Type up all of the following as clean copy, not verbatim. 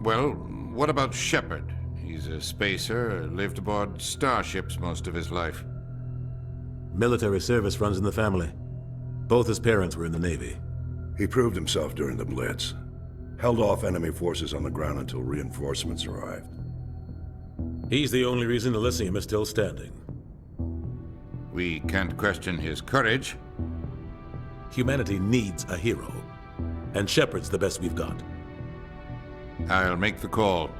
Well, what about Shepard? He's a spacer, lived aboard starships most of his life. Military service runs in the family. Both his parents were in the Navy. He proved himself during the Blitz. Held off enemy forces on the ground until reinforcements arrived. He's the only reason Elysium is still standing. We can't question his courage. Humanity needs a hero. And Shepard's the best we've got. I'll make the call.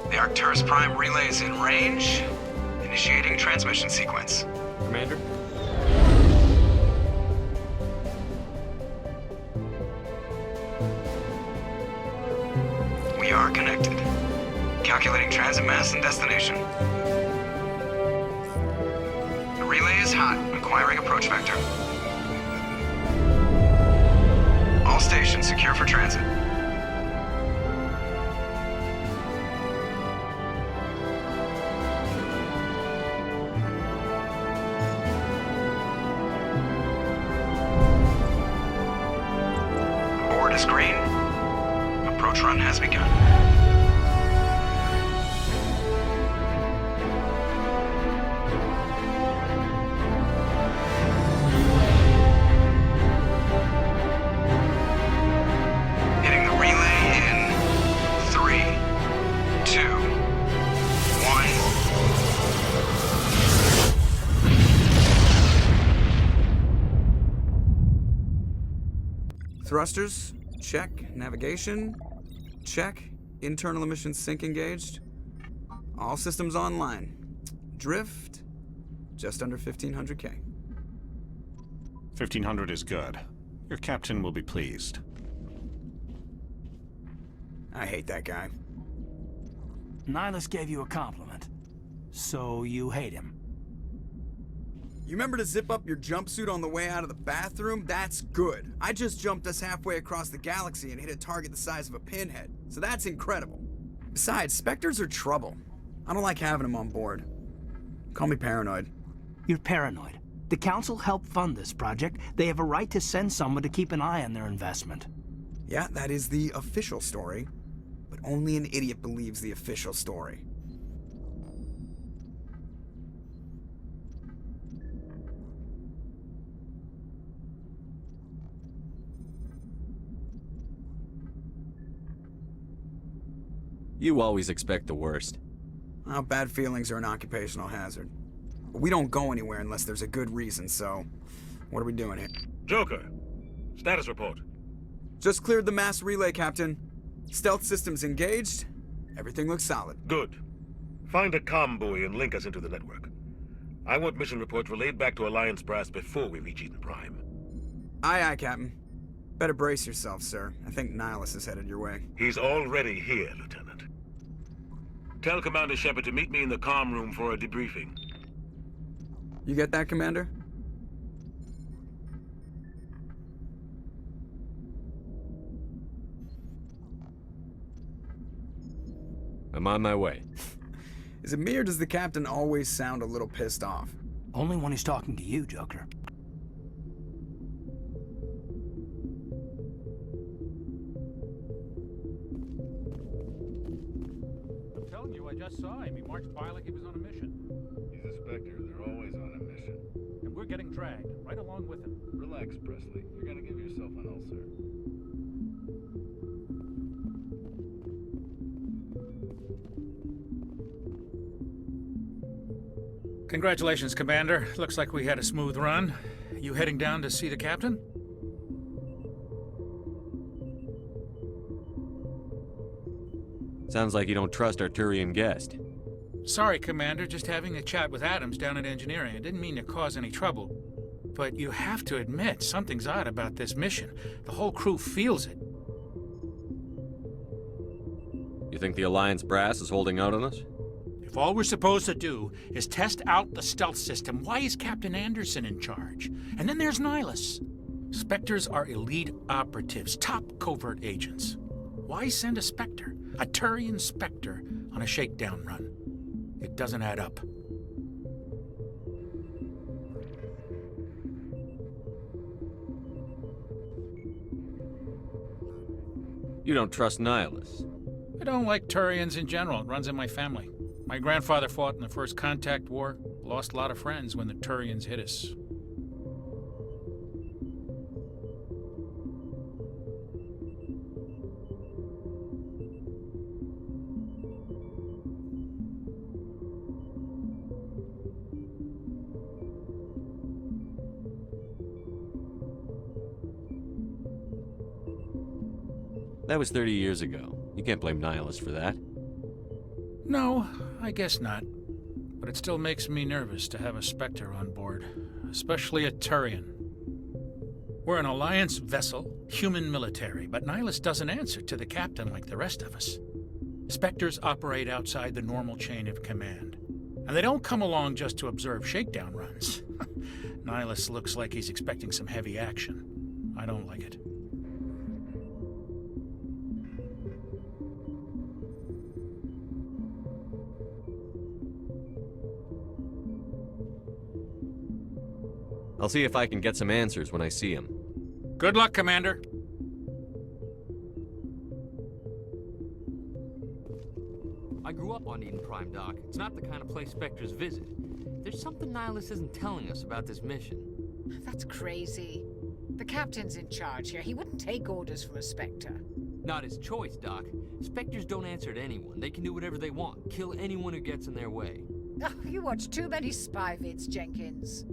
The Arcturus Prime relay is in range. Initiating transmission sequence. Commander? We are connected. Calculating transit mass and destination. The relay is hot, acquiring approach vector. All stations secure for transit. Board is green. Approach run has begun. Hitting the relay in 3, 2, 1. Thrusters, check. Navigation, check. Internal emission sync engaged. All systems online. Drift, just under 1500K. 1500 is good. Your captain will be pleased. I hate that guy. Nihilus gave you a compliment. So you hate him. You remember to zip up your jumpsuit on the way out of the bathroom? That's good. I just jumped us halfway across the galaxy and hit a target the size of a pinhead. So that's incredible. Besides, Spectres are trouble. I don't like having them on board. Call me paranoid. You're paranoid. The Council helped fund this project. They have a right to send someone to keep an eye on their investment. Yeah, that is the official story. But only an idiot believes the official story. You always expect the worst. Well, bad feelings are an occupational hazard. But we don't go anywhere unless there's a good reason, so what are we doing here? Joker, status report. Just cleared the mass relay, Captain. Stealth systems engaged. Everything looks solid. Good. Find a comm buoy and link us into the network. I want mission reports relayed back to Alliance brass before we reach Eden Prime. Aye, aye, Captain. Better brace yourself, sir. I think Nihilus is headed your way. He's already here, Lieutenant. Tell Commander Shepard to meet me in the comm room for a debriefing. You get that, Commander? I'm on my way. Is it me or does the Captain always sound a little pissed off? Only when he's talking to you, Joker. I'm telling you, I just saw him. He marched by like he was on a mission. He's a Spectre. They're always on a mission. And we're getting dragged, right along with him. Relax, Presley. You're gonna give yourself an ulcer. Congratulations, Commander. Looks like we had a smooth run. You heading down to see the Captain? Sounds like you don't trust our Turian guest. Sorry, Commander. Just having a chat with Adams down at engineering. I didn't mean to cause any trouble. but you have to admit something's odd about this mission. The whole crew feels it. You think the Alliance brass is holding out on us? If all we're supposed to do is test out the stealth system, why is Captain Anderson in charge? And then there's Nihilus. Spectres are elite operatives, top covert agents. Why send a Spectre, a Turian Spectre, on a shakedown run? It doesn't add up. You don't trust Nihilus. I don't like Turians in general. It runs in my family. My grandfather fought in the First Contact War, lost a lot of friends when the Turians hit us. That was 30 years ago. You can't blame Nihilus for that. No, I guess not. But it still makes me nervous to have a Spectre on board, especially a Turian. We're an Alliance vessel, human military, but Nihilus doesn't answer to the captain like the rest of us. Spectres operate outside the normal chain of command. And they don't come along just to observe shakedown runs. Nihilus looks like he's expecting some heavy action. I don't like it. I'll see if I can get some answers when I see him. Good luck, Commander. I grew up on Eden Prime, Doc. It's not the kind of place Spectres visit. There's something Nihilus isn't telling us about this mission. That's crazy. The captain's in charge here. He wouldn't take orders from a Spectre. Not his choice, Doc. Spectres don't answer to anyone. They can do whatever they want. Kill anyone who gets in their way. Oh, you watch too many spy vids, Jenkins.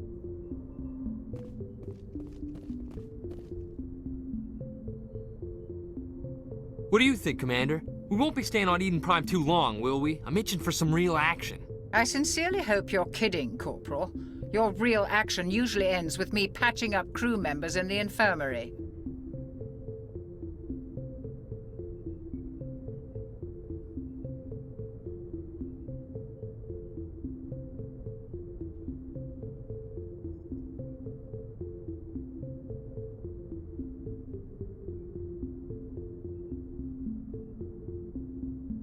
What do you think, Commander? We won't be staying on Eden Prime too long, will we? I'm itching for some real action. I sincerely hope you're kidding, Corporal. Your real action usually ends with me patching up crew members in the infirmary.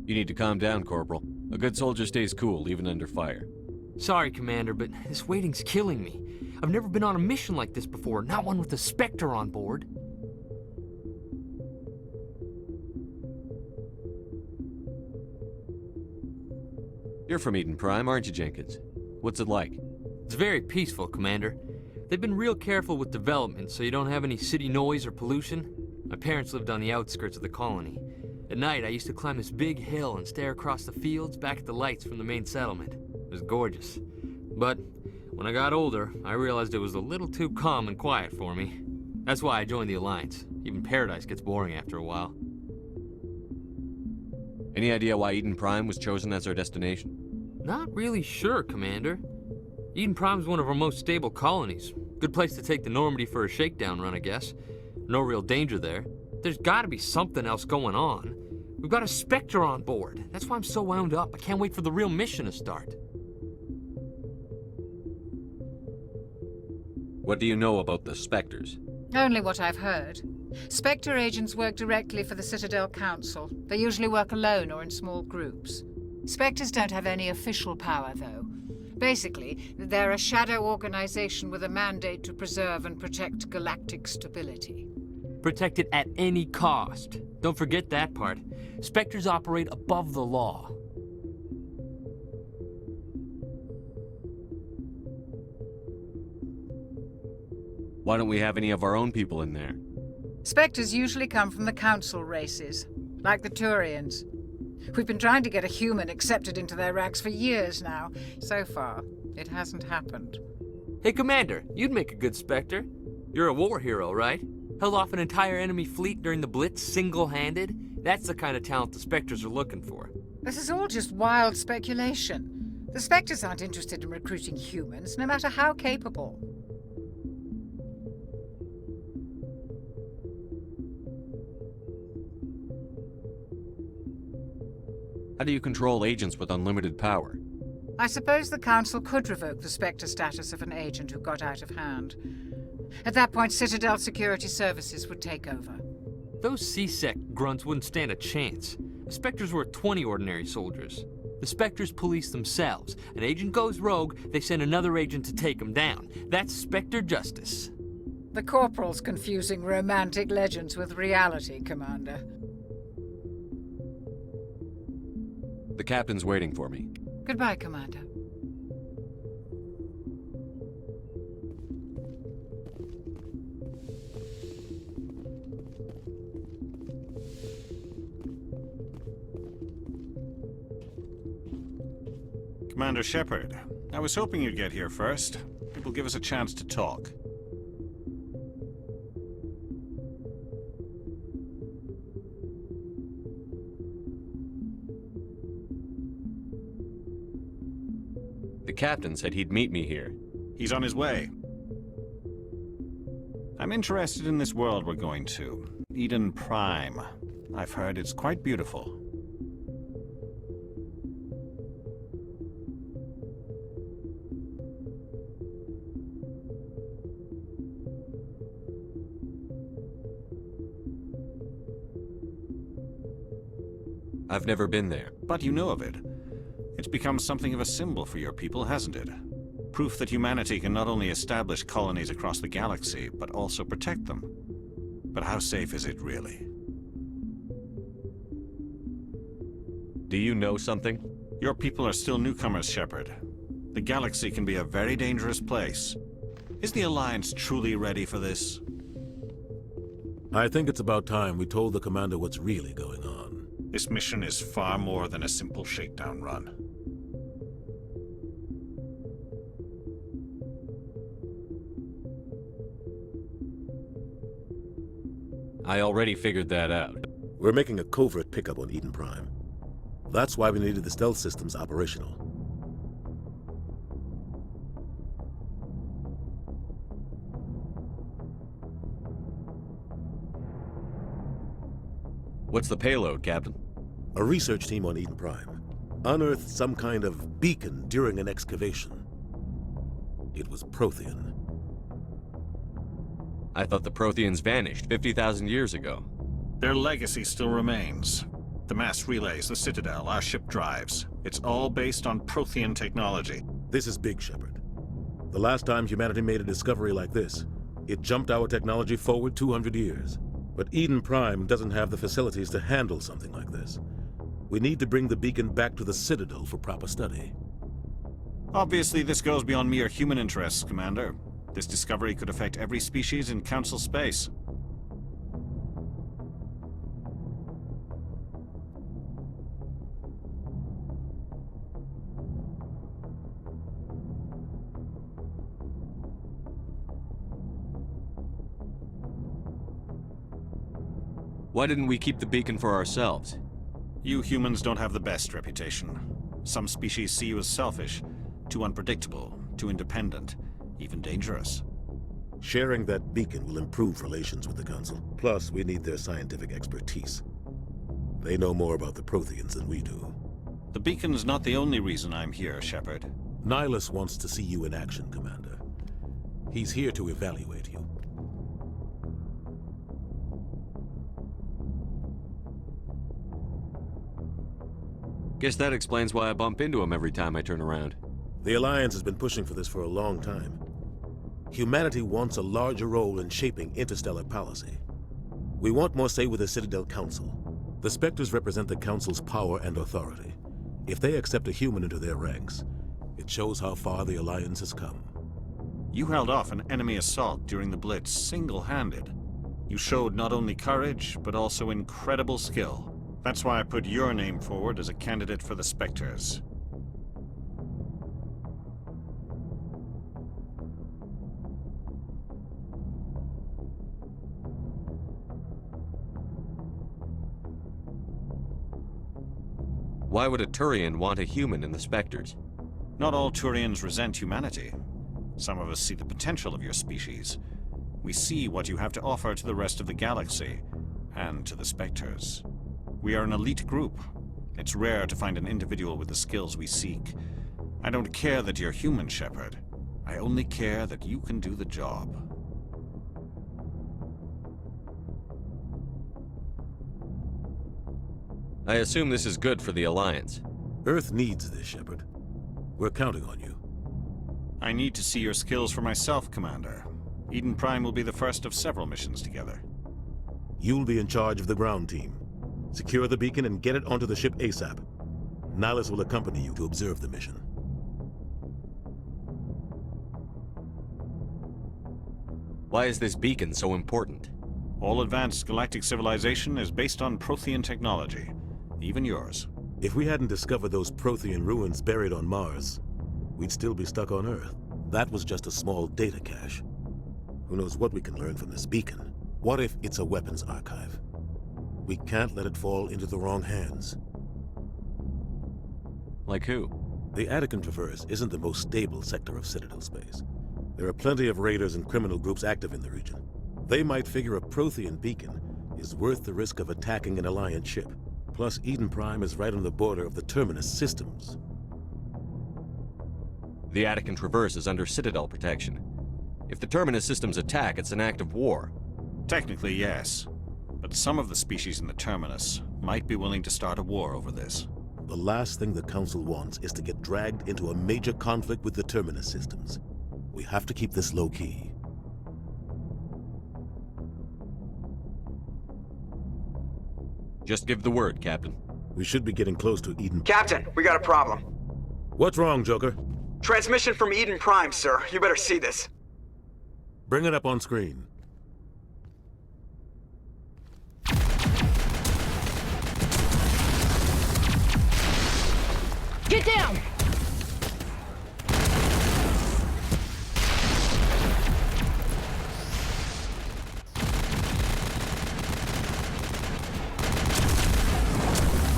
You need to calm down, Corporal. A good soldier stays cool, even under fire. Sorry, Commander, but this waiting's killing me. I've never been on a mission like this before, not one with a Spectre on board. You're from Eden Prime, aren't you, Jenkins? What's it like? It's very peaceful, Commander. They've been real careful with development, so you don't have any city noise or pollution. My parents lived on the outskirts of the colony. At night, I used to climb this big hill and stare across the fields back at the lights from the main settlement. It was gorgeous. But when I got older, I realized it was a little too calm and quiet for me. That's why I joined the Alliance. Even Paradise gets boring after a while. Any idea why Eden Prime was chosen as our destination? Not really sure, Commander. Eden Prime's one of our most stable colonies. Good place to take the Normandy for a shakedown run, I guess. No real danger there. There's gotta be something else going on. We've got a Spectre on board. That's why I'm so wound up. I can't wait for the real mission to start. What do you know about the Spectres? Only what I've heard. Spectre agents work directly for the Citadel Council. They usually work alone or in small groups. Spectres don't have any official power, though. Basically, they're a shadow organization with a mandate to preserve and protect galactic stability. Protect it at any cost. Don't forget that part. Spectres operate above the law. Why don't we have any of our own people in there? Spectres usually come from the Council races, like the Turians. We've been trying to get a human accepted into their ranks for years now. So far, it hasn't happened. Hey, Commander, you'd make a good Spectre. You're a war hero, right? Held off an entire enemy fleet during the Blitz single-handed? That's the kind of talent the Spectres are looking for. This is all just wild speculation. The Spectres aren't interested in recruiting humans, no matter how capable. How do you control agents with unlimited power? I suppose the Council could revoke the Spectre status of an agent who got out of hand. At that point, Citadel Security Services would take over. Those C-Sec grunts wouldn't stand a chance. The Spectres were 20 ordinary soldiers. The Spectres police themselves. An agent goes rogue, they send another agent to take him down. That's Spectre justice. The Corporal's confusing romantic legends with reality, Commander. The captain's waiting for me. Goodbye, Commander. Commander Shepard, I was hoping you'd get here first. It will give us a chance to talk. The captain said he'd meet me here. He's on his way. I'm interested in this world we're going to. Eden Prime. I've heard it's quite beautiful. I've never been there. But you know of it. It's become something of a symbol for your people, hasn't it? Proof that humanity can not only establish colonies across the galaxy, but also protect them. But how safe is it really? Do you know something? Your people are still newcomers, Shepard. The galaxy can be a very dangerous place. Is the Alliance truly ready for this? I think it's about time we told the commander what's really going on. This mission is far more than a simple shakedown run. I already figured that out. We're making a covert pickup on Eden Prime. That's why we needed the stealth systems operational. What's the payload, Captain? A research team on Eden Prime unearthed some kind of beacon during an excavation. It was Prothean. I thought the Protheans vanished 50,000 years ago. Their legacy still remains. The mass relays, the Citadel, our ship drives. It's all based on Prothean technology. This is big, Shepard. The last time humanity made a discovery like this, it jumped our technology forward 200 years. But Eden Prime doesn't have the facilities to handle something like this. We need to bring the beacon back to the Citadel for proper study. Obviously, this goes beyond mere human interests, Commander. This discovery could affect every species in Council space. Why didn't we keep the beacon for ourselves? You humans don't have the best reputation. Some species see you as selfish, too unpredictable, too independent, even dangerous. Sharing that beacon will improve relations with the Council. Plus, we need their scientific expertise. They know more about the Protheans than we do. The beacon's not the only reason I'm here, Shepard. Nihilus wants to see you in action, Commander. He's here to evaluate you. Guess that explains why I bump into him every time I turn around. The Alliance has been pushing for this for a long time. Humanity wants a larger role in shaping interstellar policy. We want more say with the Citadel Council. The Spectres represent the Council's power and authority. If they accept a human into their ranks, it shows how far the Alliance has come. You held off an enemy assault during the Blitz single-handed. You showed not only courage, but also incredible skill. That's why I put your name forward as a candidate for the Spectres. Why would a Turian want a human in the Spectres? Not all Turians resent humanity. Some of us see the potential of your species. We see what you have to offer to the rest of the galaxy, and to the Spectres. We are an elite group. It's rare to find an individual with the skills we seek. I don't care that you're human, Shepard. I only care that you can do the job. I assume this is good for the Alliance. Earth needs this, Shepard. We're counting on you. I need to see your skills for myself, Commander. Eden Prime will be the first of several missions together. You'll be in charge of the ground team. Secure the beacon and get it onto the ship ASAP. Nihilus will accompany you to observe the mission. Why is this beacon so important? All advanced galactic civilization is based on Prothean technology. Even yours. If we hadn't discovered those Prothean ruins buried on Mars, we'd still be stuck on Earth. That was just a small data cache. Who knows what we can learn from this beacon? What if it's a weapons archive? We can't let it fall into the wrong hands. Like who? The Attican Traverse isn't the most stable sector of Citadel space. There are plenty of raiders and criminal groups active in the region. They might figure a Prothean beacon is worth the risk of attacking an Alliance ship. Plus, Eden Prime is right on the border of the Terminus systems. The Attican Traverse is under Citadel protection. If the Terminus systems attack, it's an act of war. Technically, yes. But some of the species in the Terminus might be willing to start a war over this. The last thing the Council wants is to get dragged into a major conflict with the Terminus systems. We have to keep this low-key. Just give the word, Captain. We should be getting close to Eden. Captain, we got a problem. What's wrong, Joker? Transmission from Eden Prime, sir. You better see this. Bring it up on screen. Get down!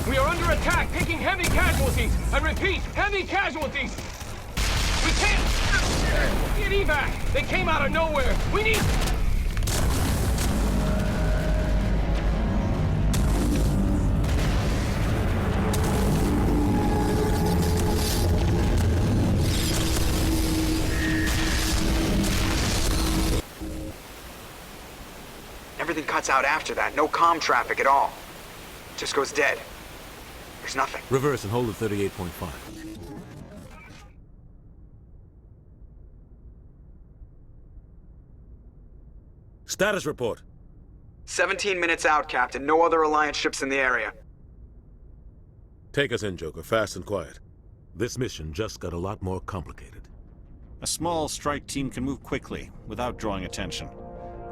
We are under attack, taking heavy casualties. I repeat, heavy casualties. We can't get evac. They came out of nowhere. We need... Everything cuts out after that. No comm traffic at all. Just goes dead. There's nothing. Reverse and hold at 38.5. Status report. 17 minutes out, Captain. No other Alliance ships in the area. Take us in, Joker, fast and quiet. This mission just got a lot more complicated. A small strike team can move quickly, without drawing attention.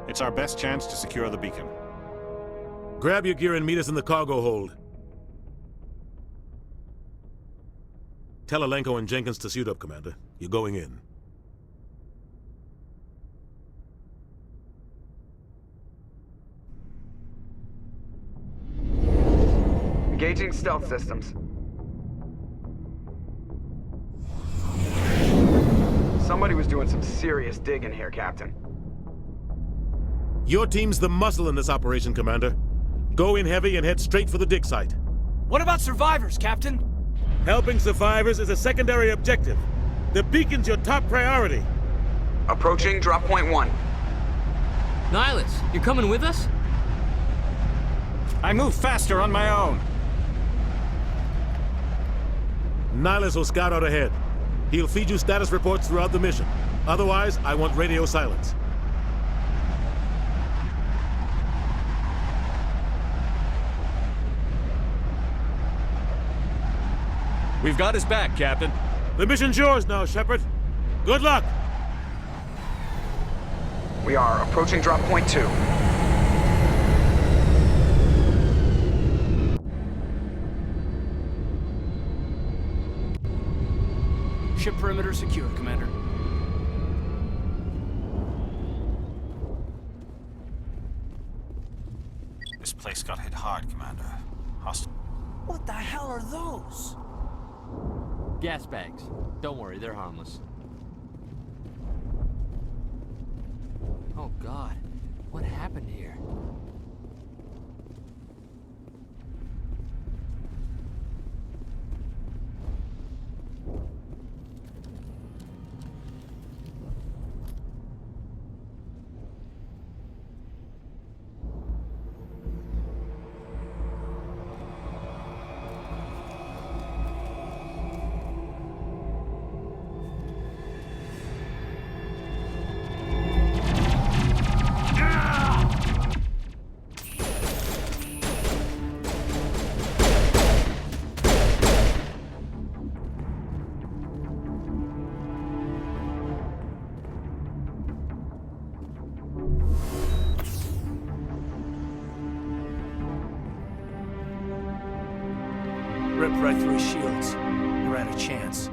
It's our best chance to secure the beacon. Grab your gear and meet us in the cargo hold. Tell Alenko and Jenkins to suit up, Commander. You're going in. Engaging stealth systems. Somebody was doing some serious digging here, Captain. Your team's the muscle in this operation, Commander. Go in heavy and head straight for the dig site. What about survivors, Captain? Helping survivors is a secondary objective. The beacon's your top priority. Approaching drop point 1. Nihilus, you're coming with us? I move faster on my own. Nihilus will scout out ahead. He'll feed you status reports throughout the mission. Otherwise, I want radio silence. We've got his back, Captain. The mission's yours now, Shepard. Good luck! We are approaching drop point 2. Ship perimeter secure, Commander. This place got hit hard, Commander. Hostile. What the hell are those? Gas bags. Don't worry, they're harmless. Oh God, what happened here? Ripped right through his shields. Never had a chance.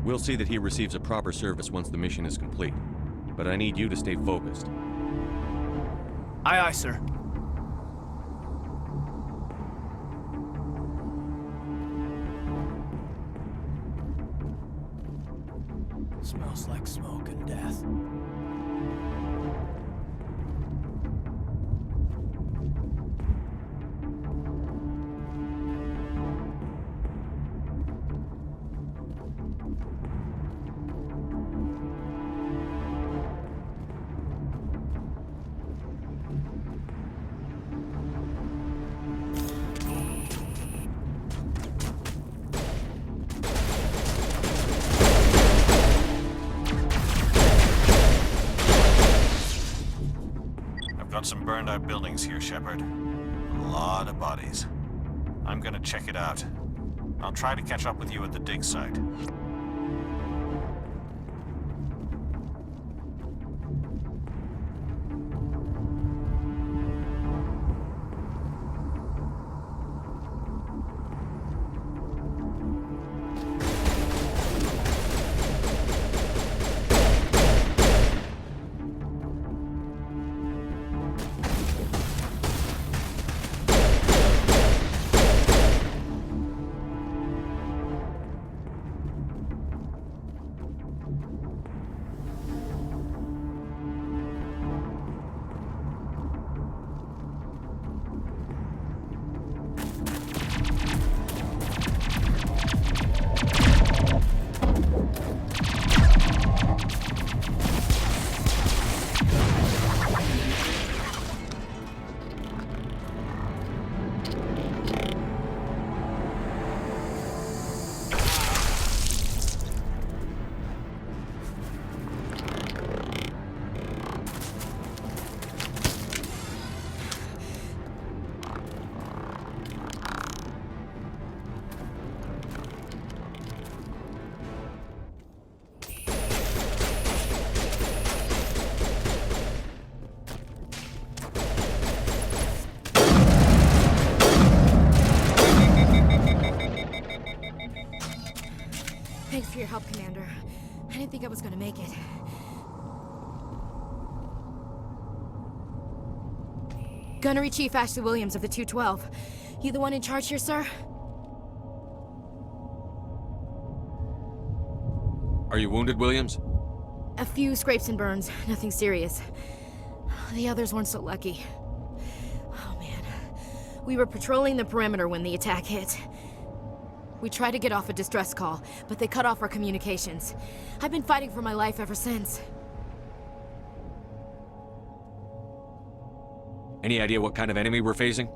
We'll see that he receives a proper service once the mission is complete. But I need you to stay focused. Aye, aye, sir. Smells like smoke and death. Got some burned out buildings here, Shepard. A lot of bodies. I'm gonna check it out. I'll try to catch up with you at the dig site. Thanks for your help, Commander. I didn't think I was gonna make it. Gunnery Chief Ashley Williams of the 212. You the one in charge here, sir? Are you wounded, Williams? A few scrapes and burns, nothing serious. The others weren't so lucky. Oh man. We were patrolling the perimeter when the attack hit. We tried to get off a distress call, but they cut off our communications. I've been fighting for my life ever since. Any idea what kind of enemy we're facing?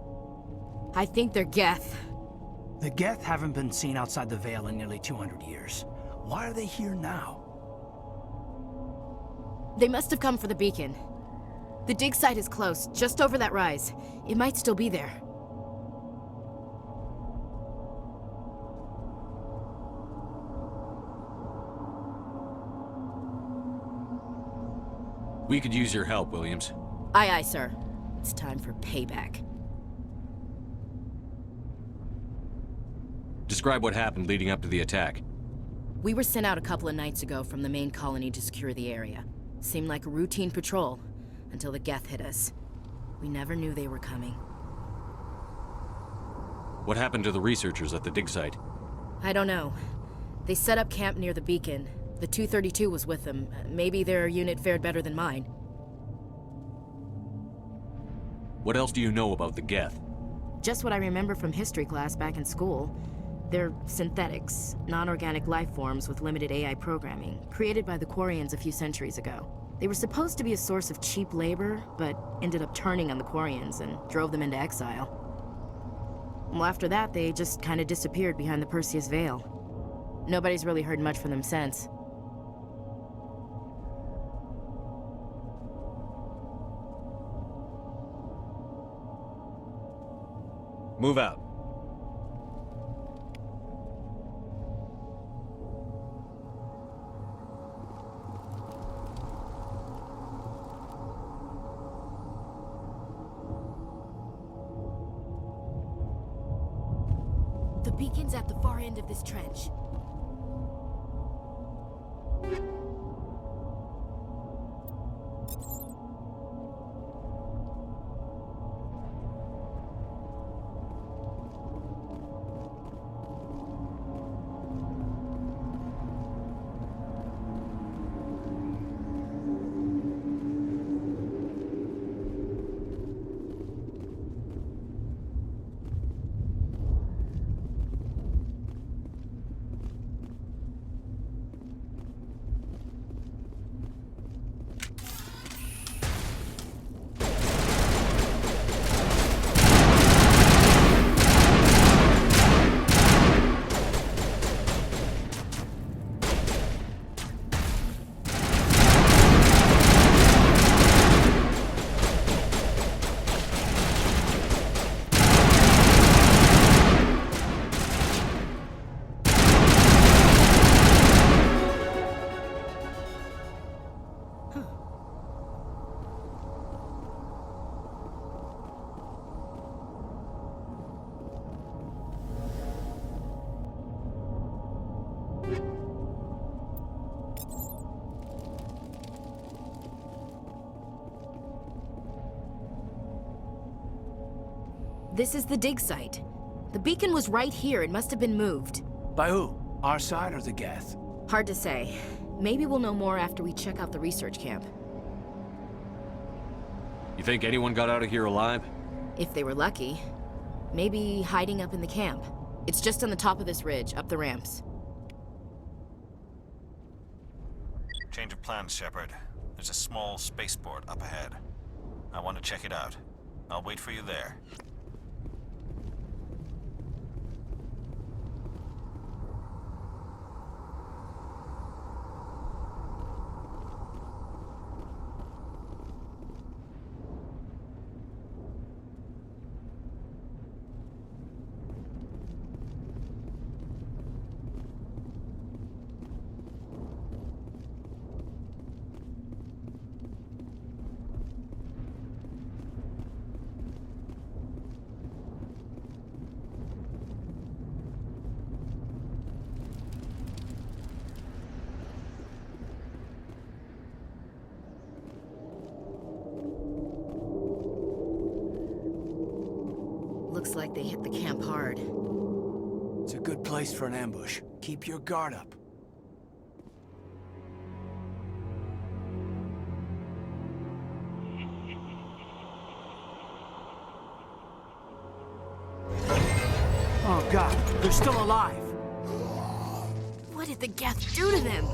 I think they're Geth. The Geth haven't been seen outside the Veil in nearly 200 years. Why are they here now? They must have come for the beacon. The dig site is close, just over that rise. It might still be there. We could use your help, Williams. Aye, aye, sir. It's time for payback. Describe what happened leading up to the attack. We were sent out a couple of nights ago from the main colony to secure the area. Seemed like a routine patrol, until the Geth hit us. We never knew they were coming. What happened to the researchers at the dig site? I don't know. They set up camp near the beacon. The 232 was with them. Maybe their unit fared better than mine. What else do you know about the Geth? Just what I remember from history class back in school. They're synthetics, non-organic life forms with limited AI programming, created by the Quarians a few centuries ago. They were supposed to be a source of cheap labor, but ended up turning on the Quarians and drove them into exile. Well, after that, they just kind of disappeared behind the Perseus Veil. Nobody's really heard much from them since. Move out. The beacon's at the far end of this trench. This is the dig site. The beacon was right here. It must have been moved. By who? Our side or the Geth? Hard to say. Maybe we'll know more after we check out the research camp. You think anyone got out of here alive? If they were lucky. Maybe hiding up in the camp. It's just on the top of this ridge, up the ramps. Change of plans, Shepard. There's a small spaceport up ahead. I want to check it out. I'll wait for you there. Looks like they hit the camp hard. It's a good place for an ambush. Keep your guard up. Oh God, they're still alive. What did the Geth do to them?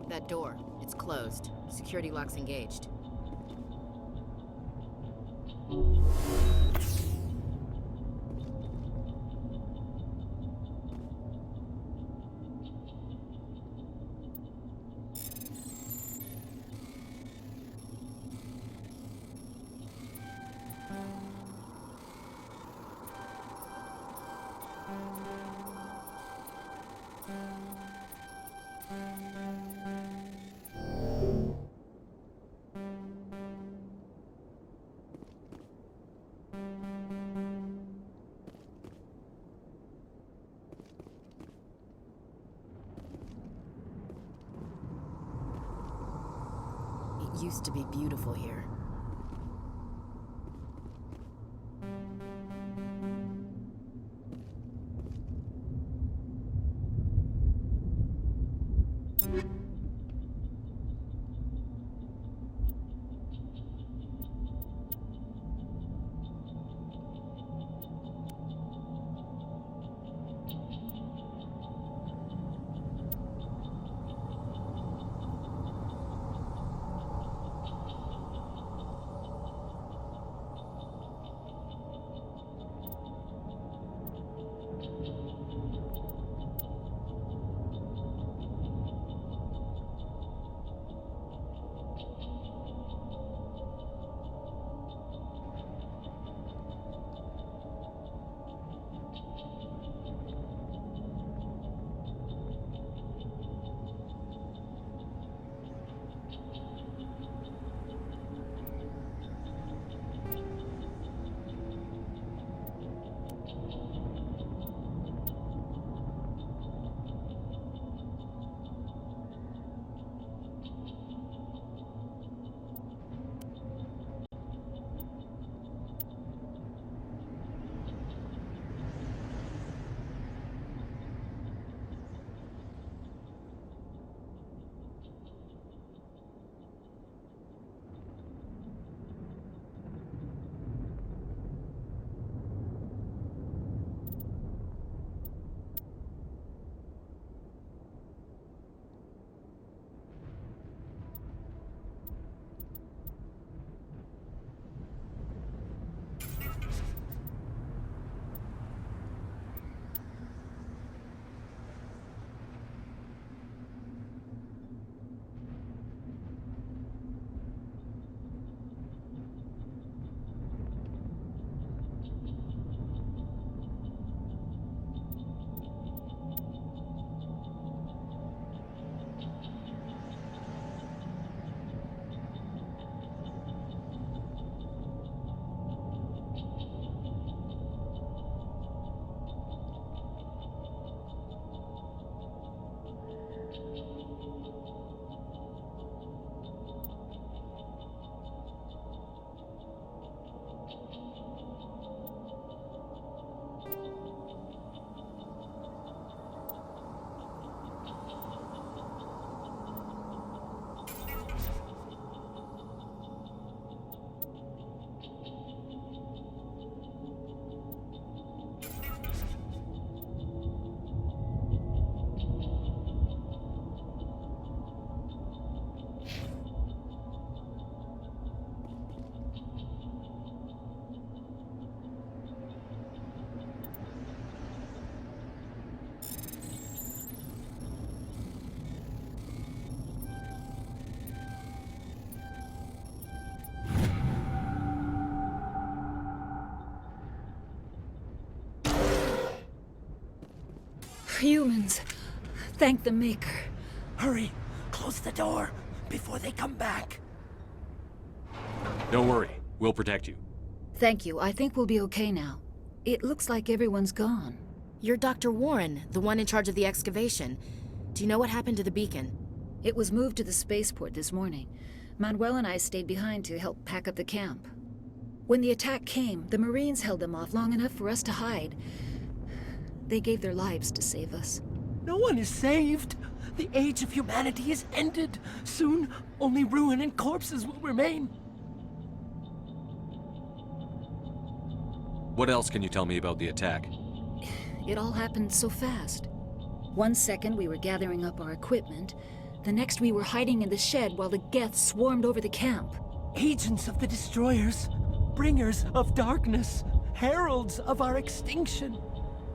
That door, it's closed. Security lock's engaged. It used to be beautiful here. Humans. Thank the Maker. Hurry! Close the door before they come back. Don't worry. We'll protect you. Thank you. I think we'll be okay now. It looks like everyone's gone. You're Dr. Warren, the one in charge of the excavation. Do you know what happened to the beacon? It was moved to the spaceport this morning. Manuel and I stayed behind to help pack up the camp. When the attack came, the Marines held them off long enough for us to hide. They gave their lives to save us. No one is saved. The age of humanity is ended. Soon, only ruin and corpses will remain. What else can you tell me about the attack? It all happened so fast. 1 second we were gathering up our equipment. The next we were hiding in the shed while the Geth swarmed over the camp. Agents of the destroyers, bringers of darkness, heralds of our extinction.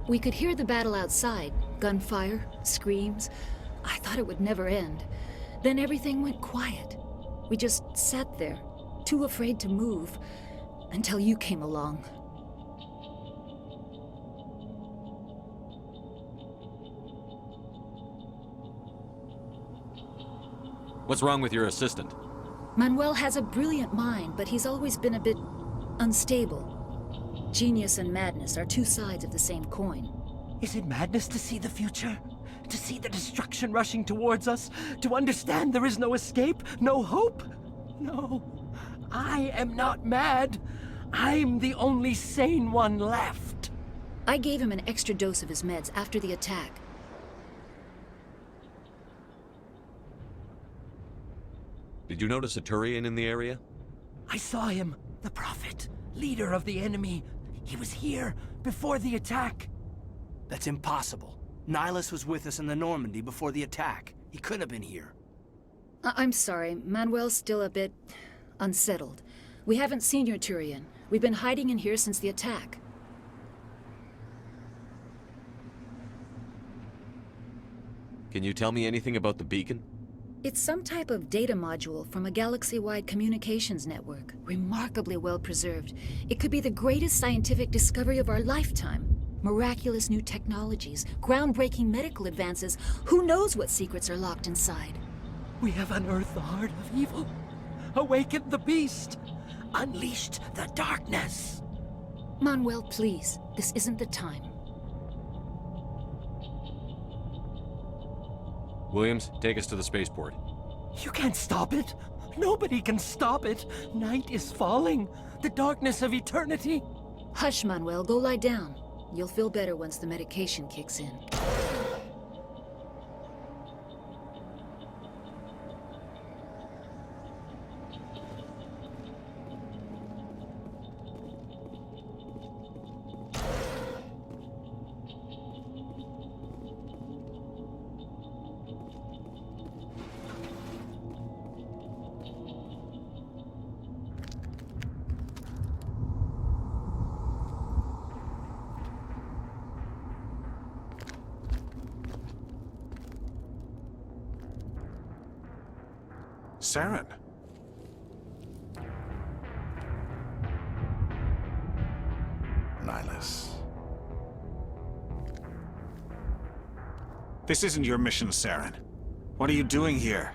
We could hear the battle outside. Gunfire, screams. I thought it would never end. Then everything went quiet. We just sat there, too afraid to move, until you came along. What's wrong with your assistant? Manuel has a brilliant mind, but he's always been a bit unstable. Genius and madness are two sides of the same coin. Is it madness to see the future? To see the destruction rushing towards us? To understand there is no escape? No hope? No. I am not mad. I'm the only sane one left. I gave him an extra dose of his meds after the attack. Did you notice a Turian in the area? I saw him. The Prophet. Leader of the enemy. He was here before the attack. That's impossible. Nihilus was with us in the Normandy before the attack. He couldn't have been here. I'm sorry. Manuel's still a bit unsettled. We haven't seen your Turian. We've been hiding in here since the attack. Can you tell me anything about the beacon? It's some type of data module from a galaxy-wide communications network. Remarkably well preserved. It could be the greatest scientific discovery of our lifetime. Miraculous new technologies, groundbreaking medical advances. Who knows what secrets are locked inside? We have unearthed the heart of evil. Awakened the beast. Unleashed the darkness. Manuel, please. This isn't the time. Williams, take us to the spaceport. You can't stop it. Nobody can stop it. Night is falling. The darkness of eternity. Hush, Manuel. Go lie down. You'll feel better once the medication kicks in. Saren. Nihilus. This isn't your mission, Saren. What are you doing here?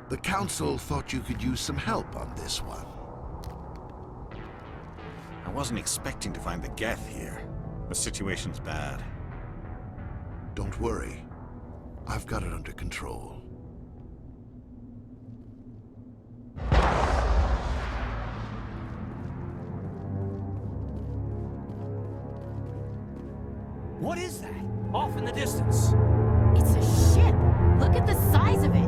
The Council thought you could use some help on this one. I wasn't expecting to find the Geth here. The situation's bad. Don't worry. I've got it under control. What is that? Off in the distance. It's a ship. Look at the size of it.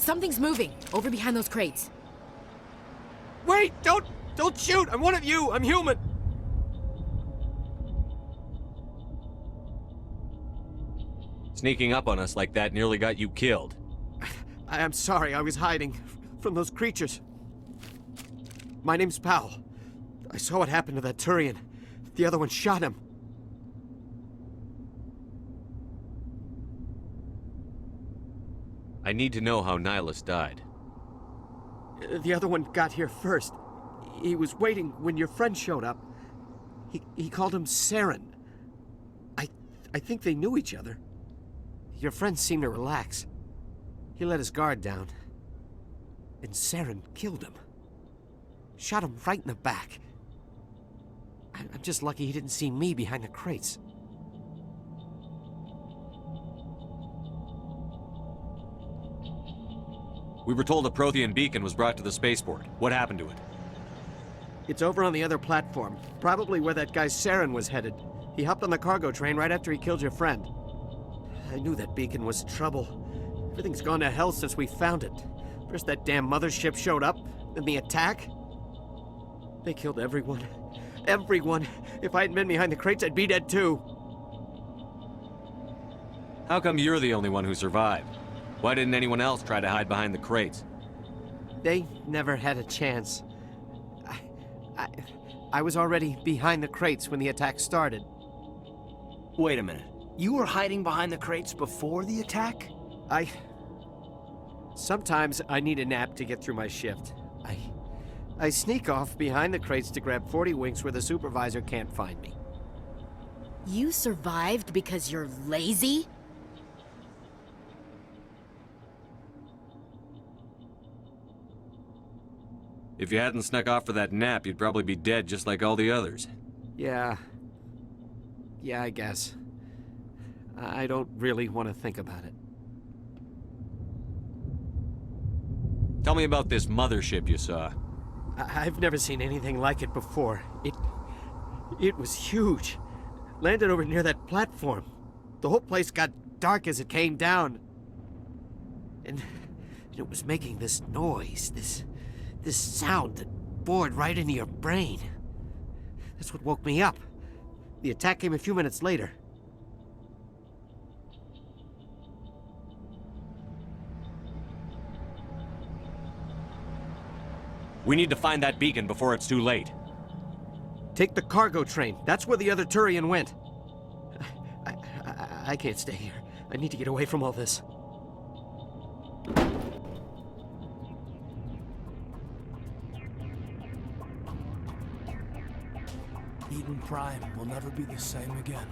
Something's moving, over behind those crates. Wait! Don't shoot! I'm one of you! I'm human! Sneaking up on us like that nearly got you killed. I'm sorry, I was hiding from those creatures. My name's Powell. I saw what happened to that Turian. The other one shot him. I need to know how Nihilus died. The other one got here first. He was waiting when your friend showed up. He called him Saren. I think they knew each other. Your friend seemed to relax. He let his guard down. And Saren killed him. Shot him right in the back. I'm just lucky he didn't see me behind the crates. We were told a Prothean beacon was brought to the spaceport. What happened to it? It's over on the other platform. Probably where that guy Saren was headed. He hopped on the cargo train right after he killed your friend. I knew that beacon was trouble. Everything's gone to hell since we found it. First that damn mothership showed up, then the attack. They killed everyone. Everyone. If I hadn't been behind the crates, I'd be dead too. How come you're the only one who survived? Why didn't anyone else try to hide behind the crates? They never had a chance. I was already behind the crates when the attack started. Wait a minute. You were hiding behind the crates before the attack? Sometimes I need a nap to get through my shift. I sneak off behind the crates to grab 40 winks where the supervisor can't find me. You survived because you're lazy? If you hadn't snuck off for that nap, you'd probably be dead just like all the others. Yeah, I guess. I don't really want to think about it. Tell me about this mothership you saw. I've never seen anything like it before. It was huge. Landed over near that platform. The whole place got dark as it came down. And it was making this noise, this sound that bored right into your brain. That's what woke me up. The attack came a few minutes later. We need to find that beacon before it's too late. Take the cargo train. That's where the other Turian went. I can't stay here. I need to get away from all this. Eden Prime will never be the same again.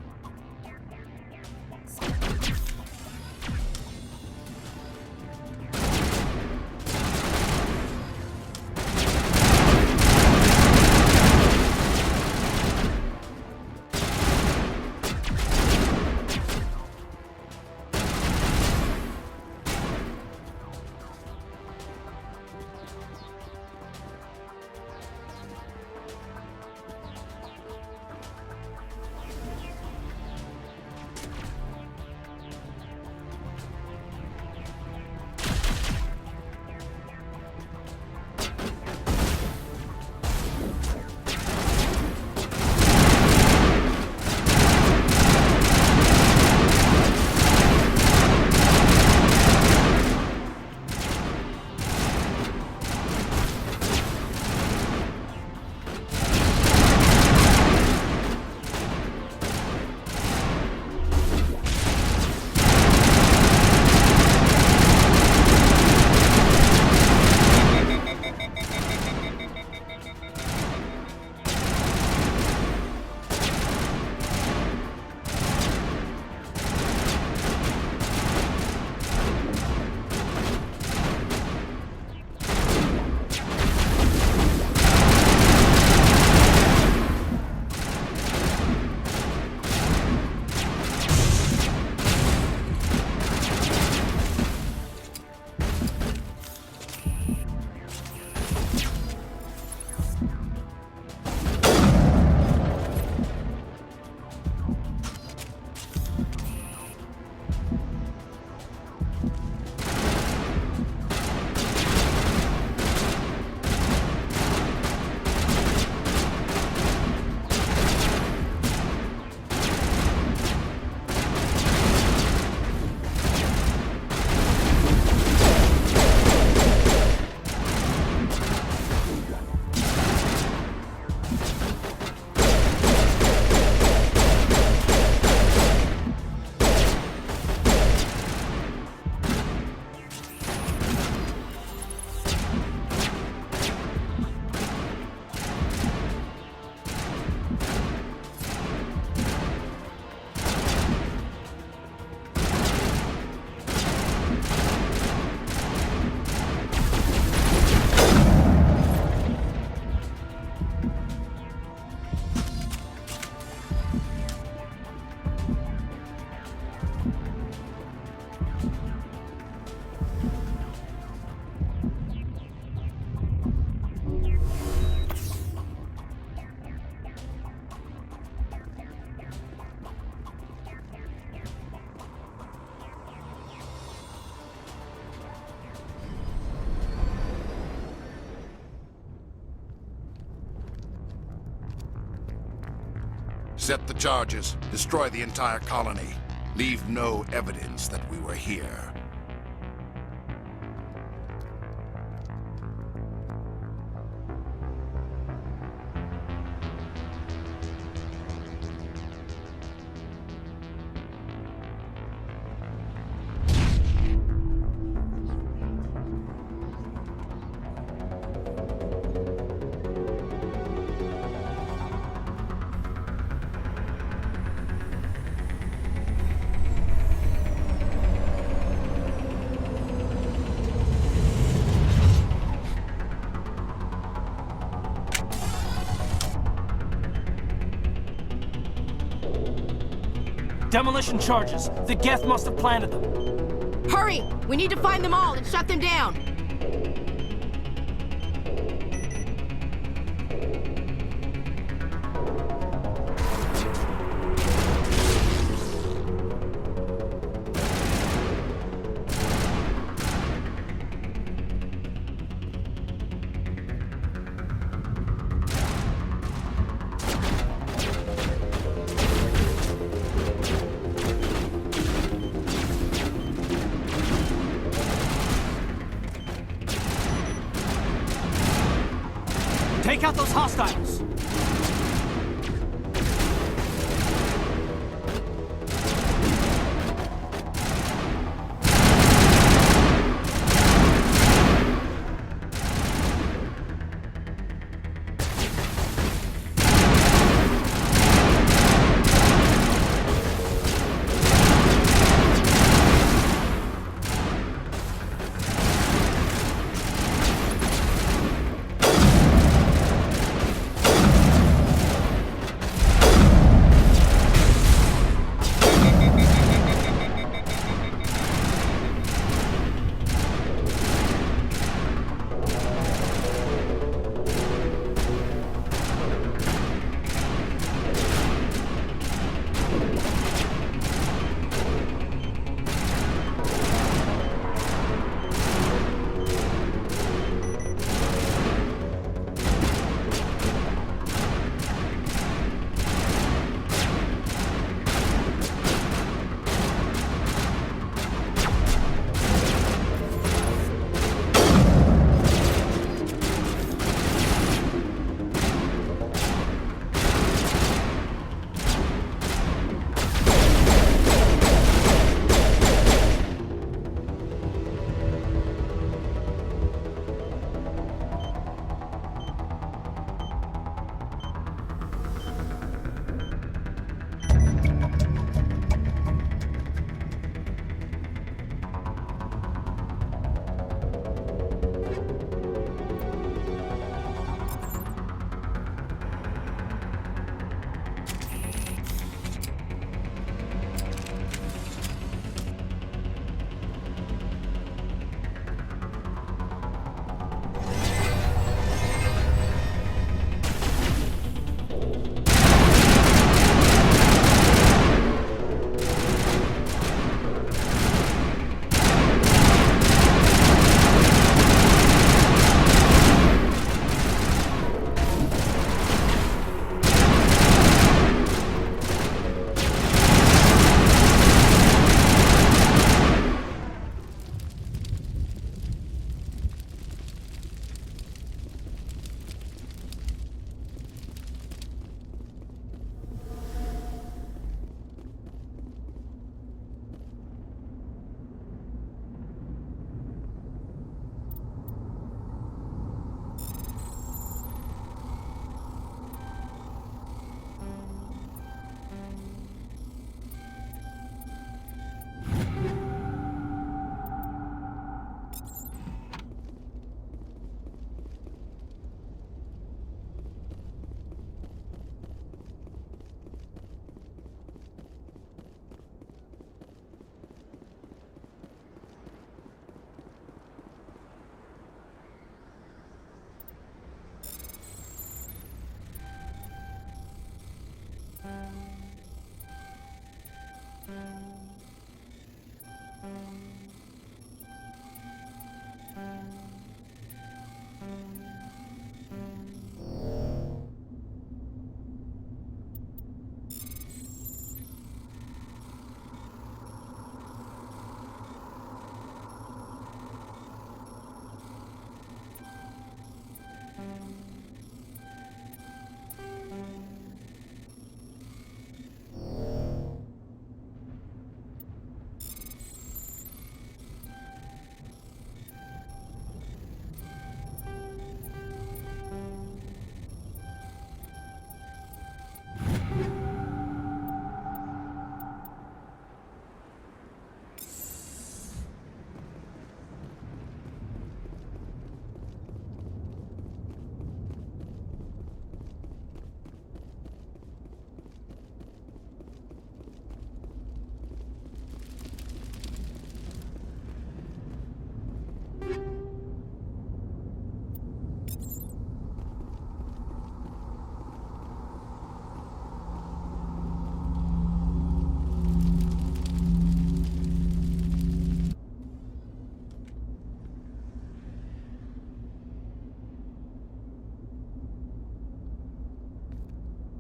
Set the charges. Destroy the entire colony. Leave no evidence that we were here. Demolition charges. The Geth must have planted them. Hurry! We need to find them all and shut them down! Take out those hostiles!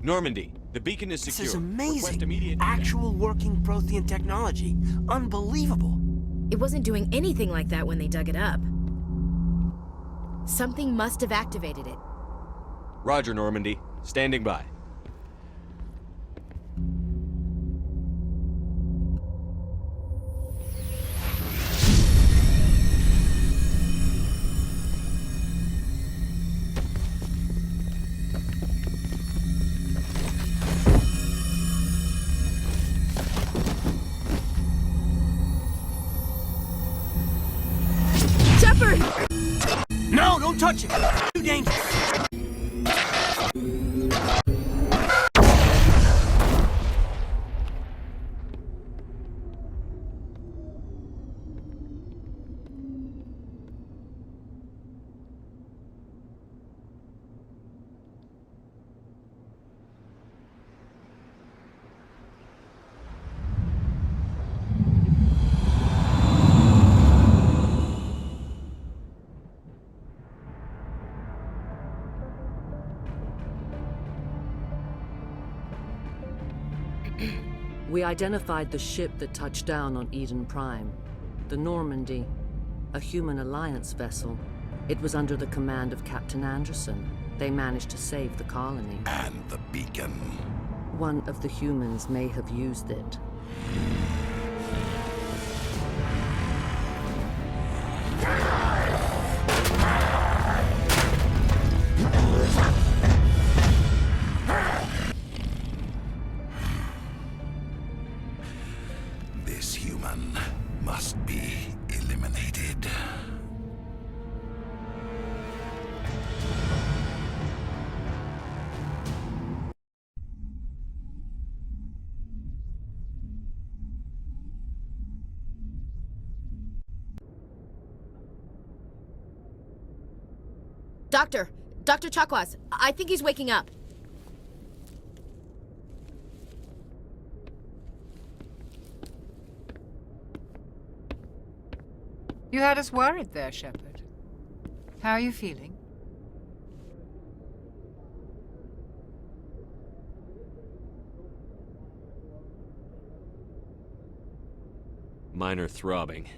Normandy, the beacon is This secure. is Request amazing. immediate Actual working Prothean technology. Unbelievable. It wasn't doing anything like that when they dug it up. Something must have activated it. Roger, Normandy. Standing by. Shepard! No, don't touch it. Too dangerous. We identified the ship that touched down on Eden Prime. The Normandy, a human alliance vessel. It was under the command of Captain Anderson. They managed to save the colony. And the beacon. One of the humans may have used it. This human must be eliminated. Dr. Chakwas, I think he's waking up. You had us worried there, Shepard. How are you feeling? Minor throbbing.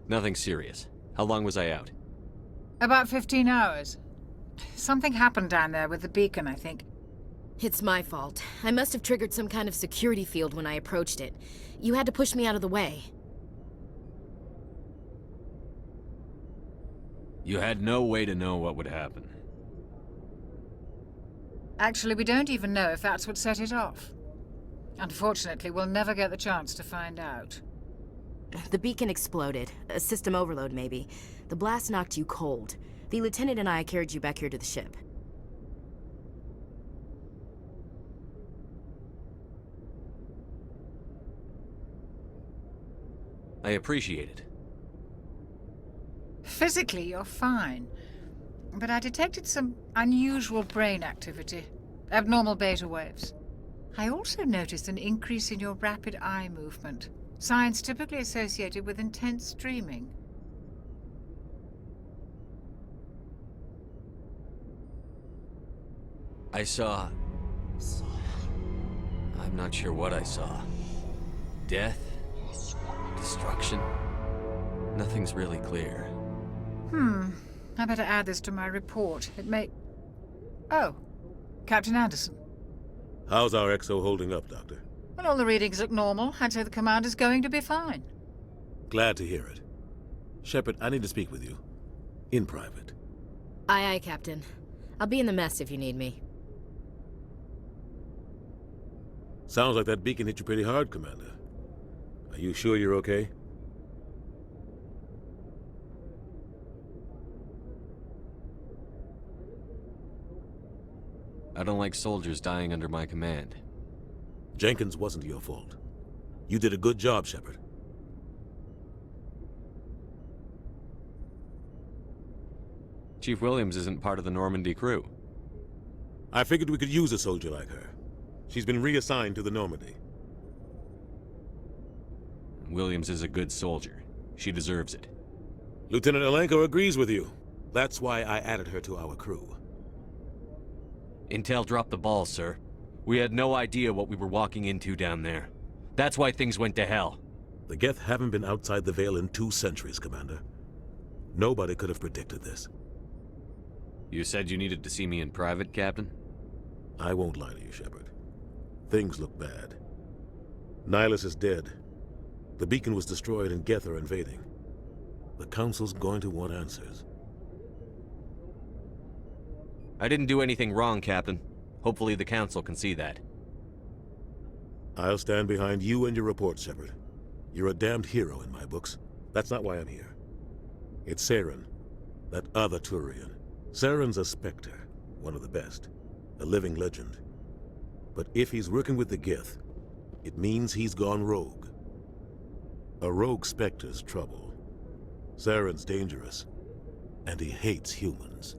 Nothing serious. How long was I out? About 15 hours. Something happened down there with the beacon, I think. It's my fault. I must have triggered some kind of security field when I approached it. You had to push me out of the way. You had no way to know what would happen. Actually, we don't even know if that's what set it off. Unfortunately, we'll never get the chance to find out. The beacon exploded. A system overload, maybe. The blast knocked you cold. The lieutenant and I carried you back here to the ship. I appreciate it. Physically, you're fine. But I detected some unusual brain activity. Abnormal beta waves. I also noticed an increase in your rapid eye movement. Signs typically associated with intense dreaming. I saw... I'm not sure what I saw. Death? Destruction? Nothing's really clear. I better add this to my report. It may... Oh, Captain Anderson. How's our XO holding up, Doctor? Well, all the readings look normal. I'd say the commander's going to be fine. Glad to hear it. Shepard, I need to speak with you. In private. Aye, aye, Captain. I'll be in the mess if you need me. Sounds like that beacon hit you pretty hard, Commander. Are you sure you're okay? I don't like soldiers dying under my command. Jenkins wasn't your fault. You did a good job, Shepard. Chief Williams isn't part of the Normandy crew. I figured we could use a soldier like her. She's been reassigned to the Normandy. Williams is a good soldier. She deserves it. Lieutenant Alenko agrees with you. That's why I added her to our crew. Intel dropped the ball, sir. We had no idea what we were walking into down there. That's why things went to hell. The Geth haven't been outside the Veil in 2 centuries, Commander. Nobody could have predicted this. You said you needed to see me in private, Captain? I won't lie to you, Shepard. Things look bad. Nihilus is dead. The beacon was destroyed and Geth are invading. The Council's going to want answers. I didn't do anything wrong, Captain. Hopefully the Council can see that. I'll stand behind you and your report, Shepard. You're a damned hero in my books. That's not why I'm here. It's Saren, that other Turian. Saren's a Spectre, one of the best. A living legend. But if he's working with the Geth, it means he's gone rogue. A rogue Spectre's trouble. Saren's dangerous, and he hates humans.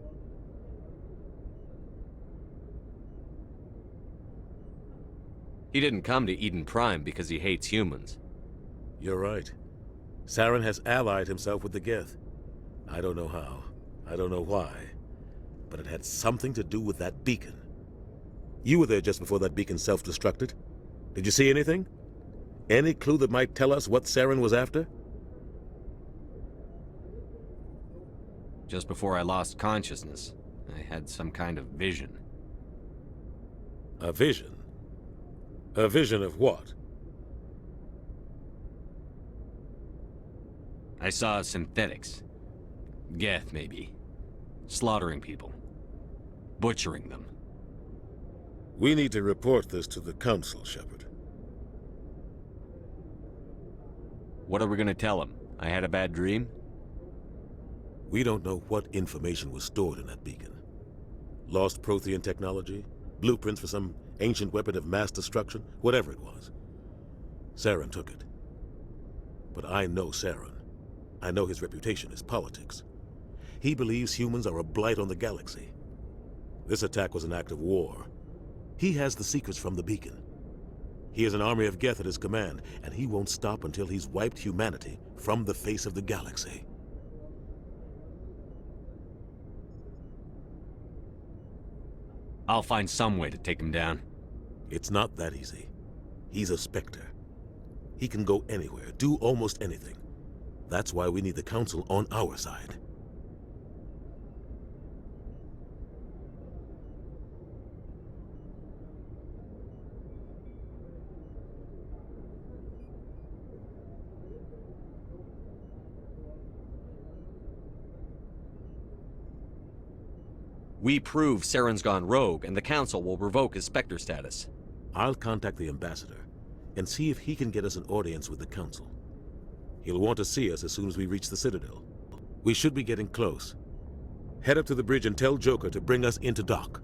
He didn't come to Eden Prime because he hates humans. You're right. Saren has allied himself with the Geth. I don't know how. I don't know why. But it had something to do with that beacon. You were there just before that beacon self-destructed. Did you see anything? Any clue that might tell us what Saren was after? Just before I lost consciousness, I had some kind of vision. A vision? A vision of what? I saw synthetics. Geth, maybe. Slaughtering people. Butchering them. We need to report this to the Council, Shepard. What are we gonna tell him? I had a bad dream? We don't know what information was stored in that beacon. Lost Prothean technology? Blueprints for some ancient weapon of mass destruction? Whatever it was. Saren took it. But I know Saren. I know his reputation is politics. He believes humans are a blight on the galaxy. This attack was an act of war. He has the secrets from the beacon. He has an army of Geth at his command, and he won't stop until he's wiped humanity from the face of the galaxy. I'll find some way to take him down. It's not that easy. He's a Spectre. He can go anywhere, do almost anything. That's why we need the Council on our side. We prove Saren's gone rogue, and the Council will revoke his Spectre status. I'll contact the Ambassador and see if he can get us an audience with the Council. He'll want to see us as soon as we reach the Citadel. We should be getting close. Head up to the bridge and tell Joker to bring us into dock.